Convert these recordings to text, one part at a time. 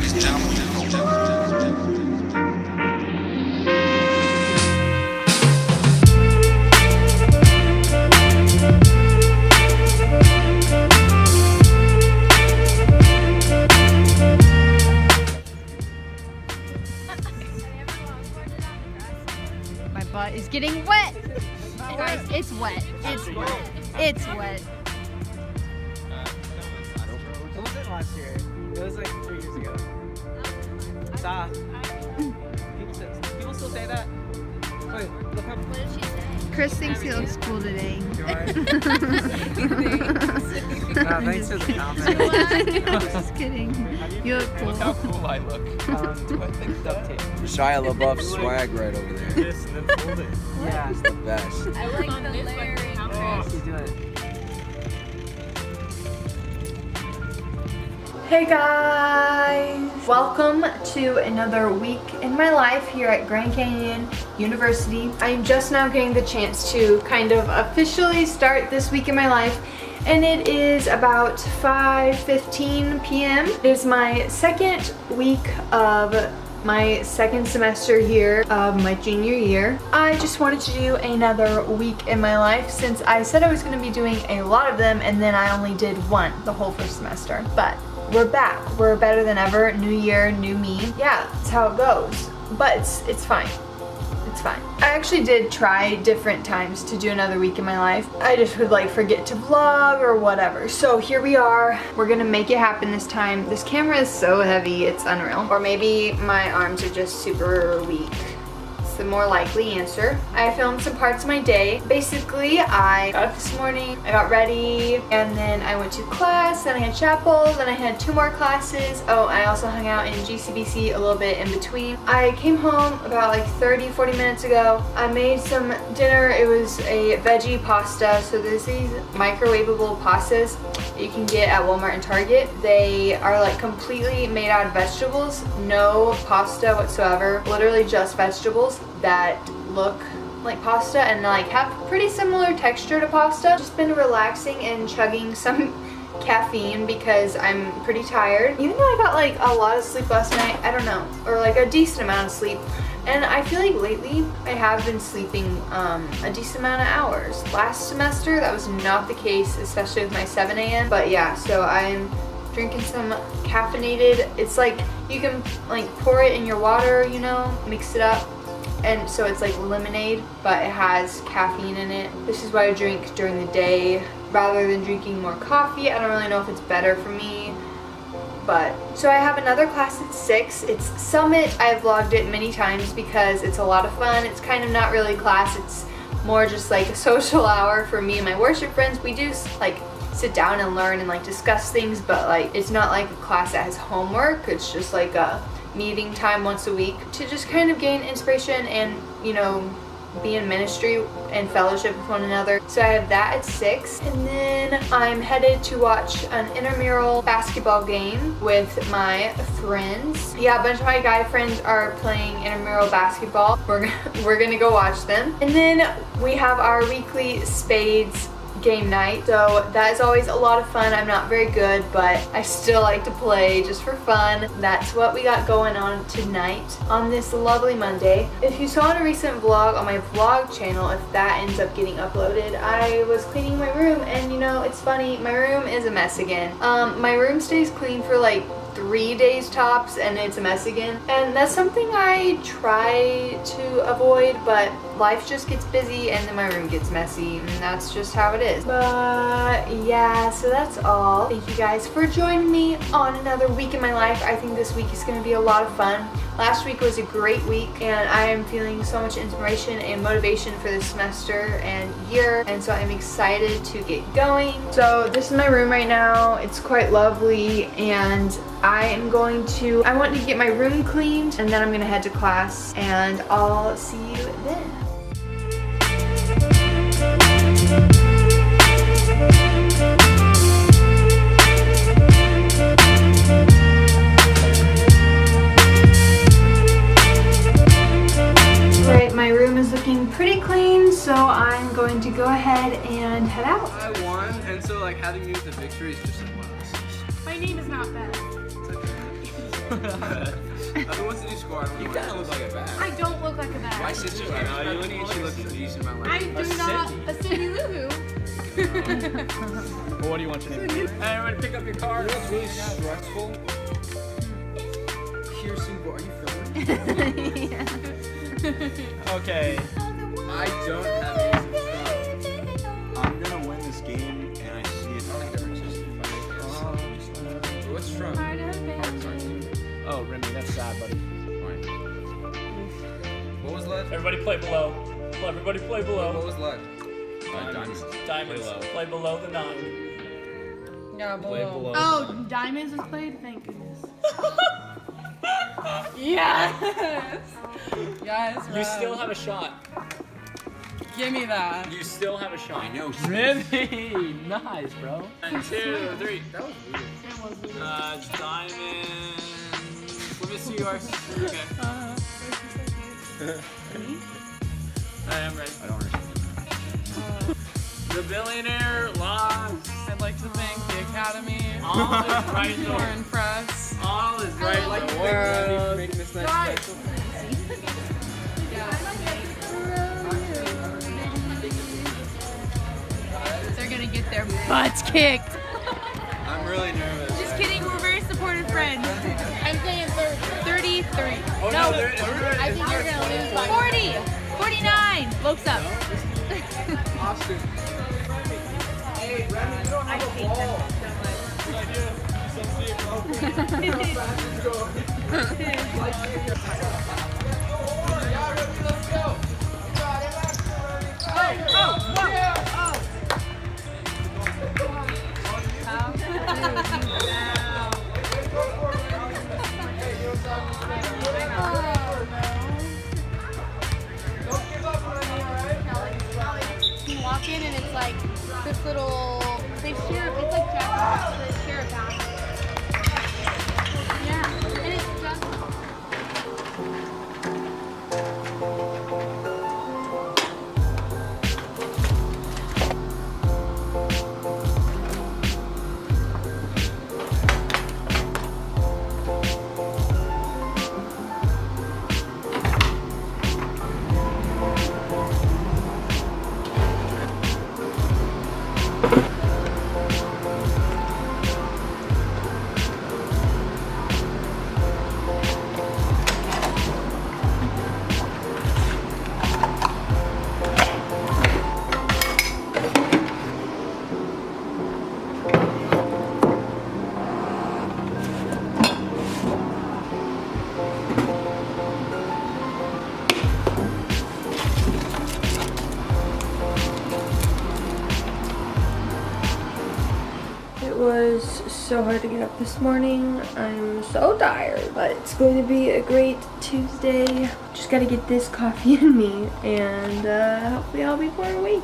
My butt is getting wet. Guys, it's wet. It's wet. It's wet. It wasn't last year. It was like 3 years ago. Stop. People still say that? Wait, look how... What did she say? Chris thinks he looks cool today. No, thanks for the comment. I'm just kidding. You look cool. Look how cool I look. Duct tape. Shia LaBeouf swag right over there. This and then fold it. Yeah. It's the best. I like the layering. You do it. Hey guys! Welcome to another week in my life here at Grand Canyon University. I'm just now getting the chance to kind of officially start this week in my life, and it is about 5:15 p.m. It is my second week of my second semester here of my junior year. I just wanted to do another week in my life since I said I was going to be doing a lot of them and then I only did one the whole first semester. But we're back. We're better than ever. New year, new me. Yeah, that's how it goes. But it's fine. It's fine. I actually did try different times to do another week in my life. I just would like forget to vlog or whatever. So here we are. We're gonna make it happen this time. This camera is so heavy, it's unreal. Or maybe my arms are just super weak. The more likely answer. I filmed some parts of my day. Basically, I got up this morning, I got ready, and then I went to class, then I had chapel, then I had 2 more classes. Oh, I also hung out in GCBC a little bit in between. I came home about like 30-40 minutes ago. I made some dinner. It was a veggie pasta. So there's these microwavable pastas that you can get at Walmart and Target. They are like completely made out of vegetables. No pasta whatsoever. Literally just vegetables that look like pasta and like have pretty similar texture to pasta. Just been relaxing and chugging some caffeine because I'm pretty tired. Even though I got like a lot of sleep last night, I don't know, or like a decent amount of sleep. And I feel like lately I have been sleeping a decent amount of hours. Last semester that was not the case, especially with my 7 a.m. But yeah, so I'm drinking some caffeinated, it's like you can like pour it in your water, you know, mix it up. And so it's like lemonade, but it has caffeine in it. This is what I drink during the day rather than drinking more coffee. I don't really know if it's better for me, but. So I have another class at 6. It's Summit. I've vlogged it many times because it's a lot of fun. It's kind of not really class. It's more just like a social hour for me and my worship friends. We do like sit down and learn and like discuss things, but like it's not like a class that has homework. It's just like a meeting time once a week to just kind of gain inspiration and, you know, be in ministry and fellowship with one another. So I have that at 6, and then I'm headed to watch an intramural basketball game with my friends. Yeah, a bunch of my guy friends are playing intramural basketball. We're gonna go watch them. And then we have our weekly spades game night, so that is always a lot of fun. I'm not very good, but I still like to play just for fun. That's what we got going on tonight on this lovely Monday. If you saw in a recent vlog on my vlog channel, if that ends up getting uploaded, I was cleaning my room, and you know, it's funny, my room is a mess again. My room stays clean for like 3 days tops and it's a mess again, and that's something I try to avoid, but life just gets busy and then my room gets messy, and that's just how it is. But yeah, so that's all. Thank you guys for joining me on another week in my life. I think this week is going to be a lot of fun. Last week was a great week, and I am feeling so much inspiration and motivation for this semester and year, and so I'm excited to get going. So this is my room right now. It's quite lovely, and I want to get my room cleaned, and then I'm gonna head to class, and I'll see you then. Alright, my room is looking pretty clean, so I'm going to go ahead and head out. I won, and so like having me with the victory is just like, wow. My name is not Beth. It's okay. What's the new score? You kind of look like a bat. I don't look like a My bad. sister, she looks decent. I do not a Cindy Lou Who. Well, what do you want your name to be? Everybody pick up your card. You know what's really stressful? Piercing, are you filming? Okay. I don't have anything. I'm gonna win this game, and I see it. What's from? Oh, Remy, that's sad, buddy. What was left? Everybody play below. Everybody play below. What was left? Diamonds. Play below the 9. Yeah, Play below. Oh, diamonds is played? Thank goodness. Yes! Yes, You still have a shot. Give me that. You still have a shot. I know. Remy, nice, bro. 1, 2, 3. That was weird. Diamonds. Let me see yours. Okay. I am ready. I don't understand. The billionaire lost. I'd like to thank the Academy All is right in the for world. impress. All is right in the world. Making this nice Guys. special. They're gonna get their butts kicked. I'm really nervous. Just kidding, we're very supportive friends. I'm saying 33. Oh, no, there is. I think you're gonna lose by 40, 49. Folks up. Austin. Hey, Remy, you don't have a ball. You walk in and it's like this little, they share, it's like Jack, they share a bathroom. Yeah, and it's just. It was so hard to get up this morning. I'm so tired, but it's going to be a great Tuesday. Just gotta get this coffee in me, and hopefully I'll be more awake.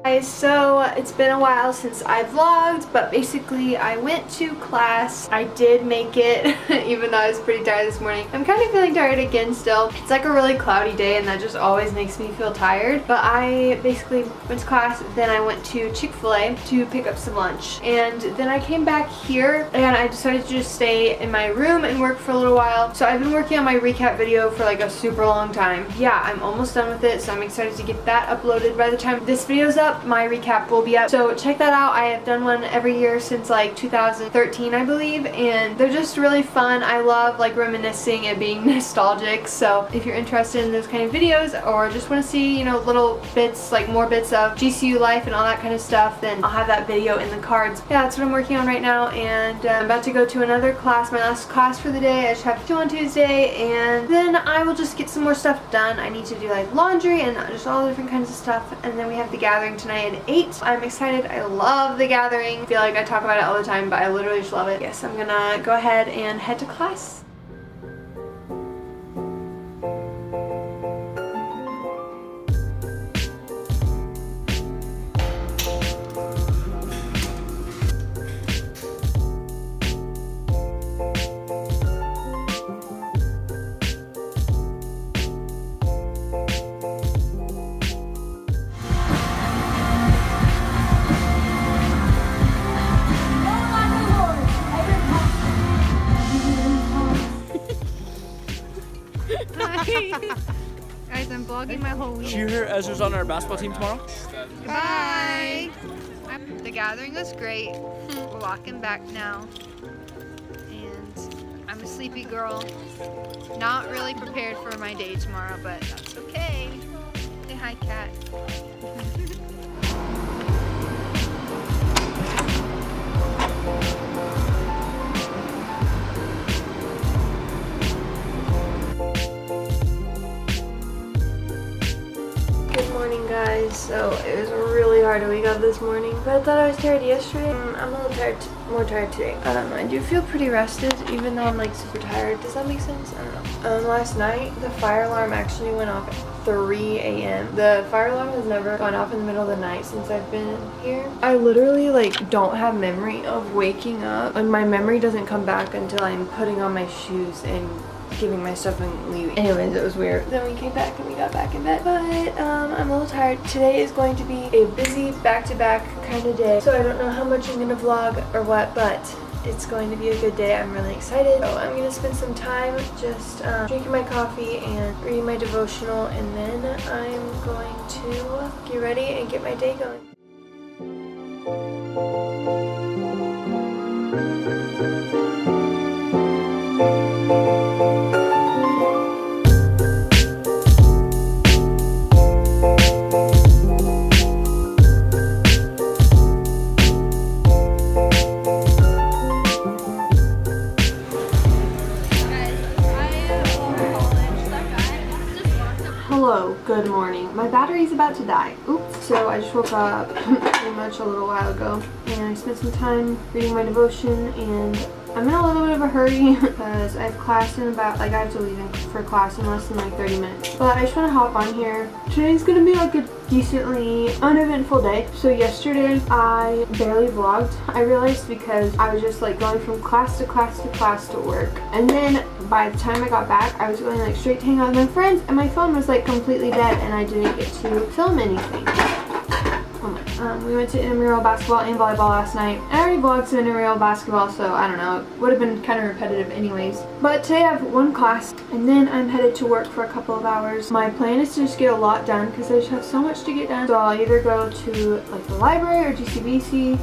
Guys, so it's been a while since I vlogged, but basically I went to class. I did make it, even though I was pretty tired this morning. I'm kind of feeling tired again still. It's like a really cloudy day and that just always makes me feel tired. But I basically went to class, then I went to Chick-fil-A to pick up some lunch. And then I came back here and I decided to just stay in my room and work for a little while. So I've been working on my recap video for like a super long time. Yeah, I'm almost done with it, so I'm excited to get that uploaded. By the time this video's up, my recap will be up, so check that out. I have done one every year since like 2013, I believe, and they're just really fun. I love like reminiscing and being nostalgic, so if you're interested in those kind of videos or just want to see, you know, little bits, like more bits of GCU life and all that kind of stuff, then I'll have that video in the cards. Yeah, that's what I'm working on right now, and I'm about to go to another class, my last class for the day. I just have to do on Tuesday, and then I will just get some more stuff done. I need to do like laundry and just all different kinds of stuff, and then we have the gathering tonight at 8. I'm excited. I love the gathering. I feel like I talk about it all the time, but I literally just love it. Yes, I'm gonna go ahead and head to class. I'm vlogging my whole week. Did you hear Ezra's on our basketball team tomorrow? Bye. The gathering was great. We're walking back now. And I'm a sleepy girl. Not really prepared for my day tomorrow, but that's okay. Say hi, Kat. Good morning, guys. So it was really hard to wake up this morning, but I thought I was tired yesterday. I'm a little tired, more tired today. I don't know. I do feel pretty rested, even though I'm like super tired. Does that make sense? I don't know. Last night the fire alarm actually went off at 3 a.m. The fire alarm has never gone off in the middle of the night since I've been here. I literally like don't have memory of waking up. Like my memory doesn't come back until I'm putting on my shoes and giving my stuff and leaving. Anyways, it was weird. Then we came back and we got back in bed. But I'm a little tired. Today is going to be a busy back-to-back kind of day. So I don't know how much I'm gonna vlog or what, but it's going to be a good day. I'm really excited. So I'm gonna spend some time just drinking my coffee and reading my devotional, and then I'm going to get ready and get my day going. Hello, good morning. My battery's about to die. Oops. So I just woke up pretty much a little while ago, and I spent some time reading my devotion, and I'm in a little bit of a hurry because I have class in about, like I have to leave for class in less than like 30 minutes. But I just want to hop on here. Today's gonna be like a decently uneventful day. So yesterday I barely vlogged. I realized because I was just like going from class to class to class to work, and then by the time I got back I was going like straight to hang out with my friends, and my phone was like completely dead and I didn't get to film anything. We went to intramural basketball and volleyball last night. I already vlogged some intramural basketball, so I don't know, it would have been kind of repetitive anyways. But today I have one class, and then I'm headed to work for a couple of hours. My plan is to just get a lot done because I just have so much to get done. So I'll either go to like the library or GCBC,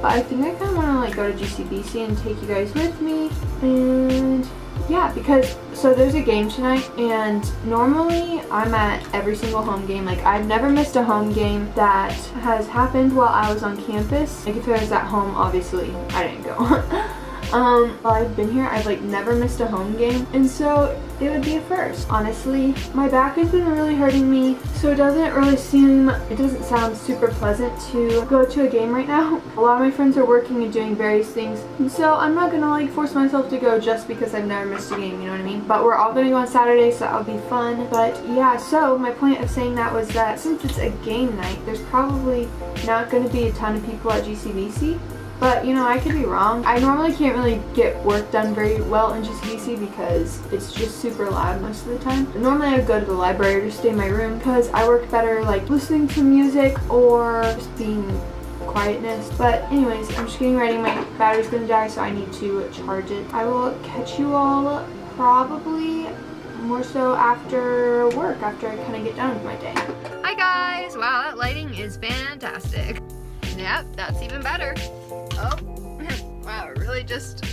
but I think I kind of want to like go to GCBC and take you guys with me. And yeah, because so there's a game tonight, and normally I'm at every single home game. Like I've never missed a home game that has happened while I was on campus. Like if I was at home, obviously I didn't go. While I've been here, I've like never missed a home game, and so it would be a first. Honestly, my back has been really hurting me, so it doesn't sound super pleasant to go to a game right now. A lot of my friends are working and doing various things, and so I'm not gonna like force myself to go just because I've never missed a game, you know what I mean? But we're all gonna go on Saturday, so that'll be fun. But yeah, so my point of saying that was that since it's a game night, there's probably not gonna be a ton of people at GCBC. But, you know, I could be wrong. I normally can't really get work done very well in GCBC because it's just super loud most of the time. Normally I would go to the library or just stay in my room because I work better like listening to music or just being quietness. But anyways, I'm just getting ready. My battery's gonna die, so I need to charge it. I will catch you all probably more so after work, after I kind of get done with my day. Hi guys! Wow, that lighting is fantastic. Yep, that's even better. Oh, wow, it really just,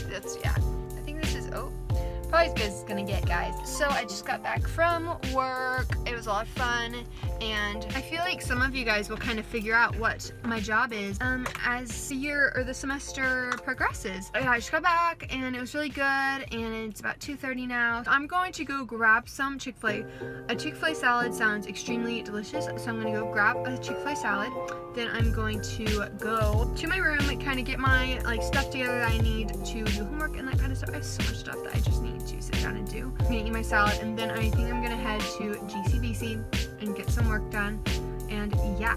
yeah. I think this is, probably as good as it's gonna get, guys. So I just got back from work. It was a lot of fun, and I feel like some of you guys will kind of figure out what my job is as the year or the semester progresses. I just got back, and it was really good, and it's about 2:30 now. I'm going to go grab some Chick-fil-A. A Chick-fil-A salad sounds extremely delicious, so I'm gonna go grab a Chick-fil-A salad. Then I'm going to go to my room and kind of get my like stuff together that I need to do homework and that kind of stuff. I have so much stuff that I just need to sit down and do. I'm gonna eat my salad, and then I think I'm gonna head to GCBC and get some work done. And yeah.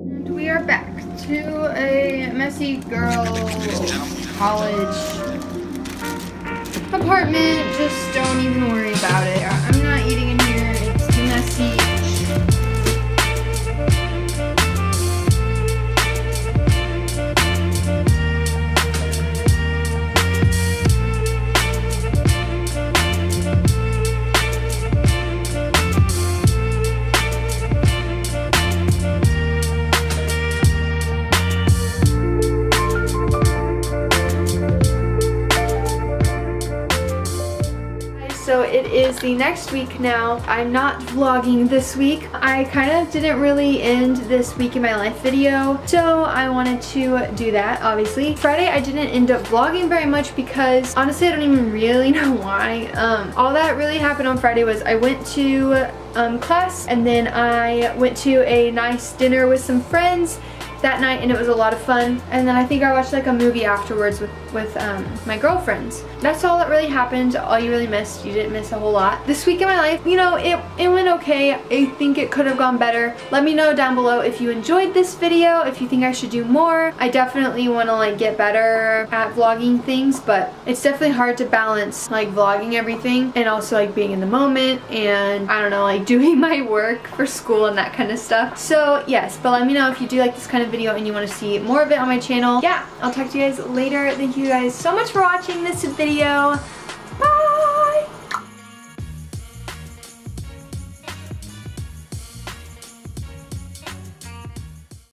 And we are back to a messy girl college apartment. Just don't even worry about it. I'm not eating in here. It's too messy. it is the next week now. I'm not vlogging this week. I kind of didn't really end this week in my life video, so I wanted to do that, obviously. Friday I didn't end up vlogging very much because honestly I don't even really know why. All that really happened on Friday was I went to class, and then I went to a nice dinner with some friends that night, and it was a lot of fun. And then I think I watched like a movie afterwards with my girlfriends. That's all that really happened. All you really missed. You didn't miss a whole lot. This week in my life, you know, it went okay. I think it could have gone better. Let me know down below if you enjoyed this video, if you think I should do more. I definitely want to like get better at vlogging things, but it's definitely hard to balance like vlogging everything and also like being in the moment and I don't know, like doing my work for school and that kind of stuff. So yes, but let me know if you do like this kind of video and you want to see more of it on my channel. Yeah, I'll talk to you guys later. Thank you guys so much for watching this video.